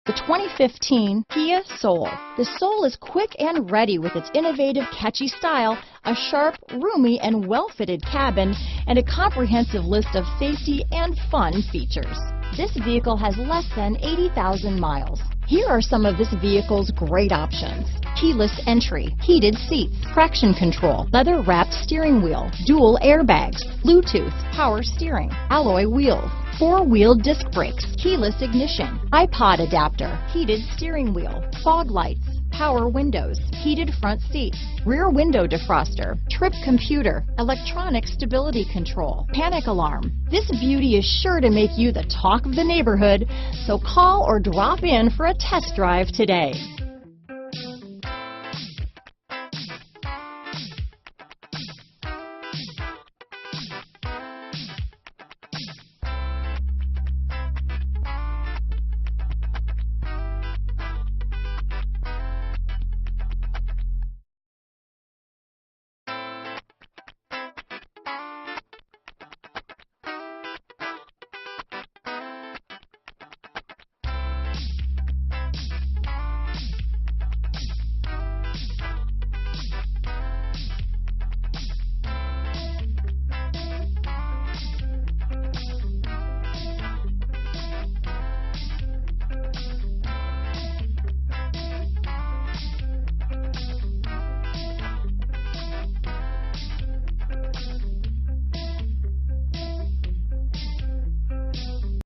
The 2015 Kia Soul. The Soul is quick and ready with its innovative, catchy style, a sharp, roomy, and well-fitted cabin, and a comprehensive list of safety and fun features. This vehicle has less than 80,000 miles. Here are some of this vehicle's great options: keyless entry, heated seats, traction control, leather-wrapped steering wheel, dual airbags, Bluetooth, power steering, alloy wheels, four-wheel disc brakes, keyless ignition, iPod adapter, heated steering wheel, fog lights, power windows, heated front seats, rear window defroster, trip computer, electronic stability control, panic alarm. This beauty is sure to make you the talk of the neighborhood, so call or drop in for a test drive today.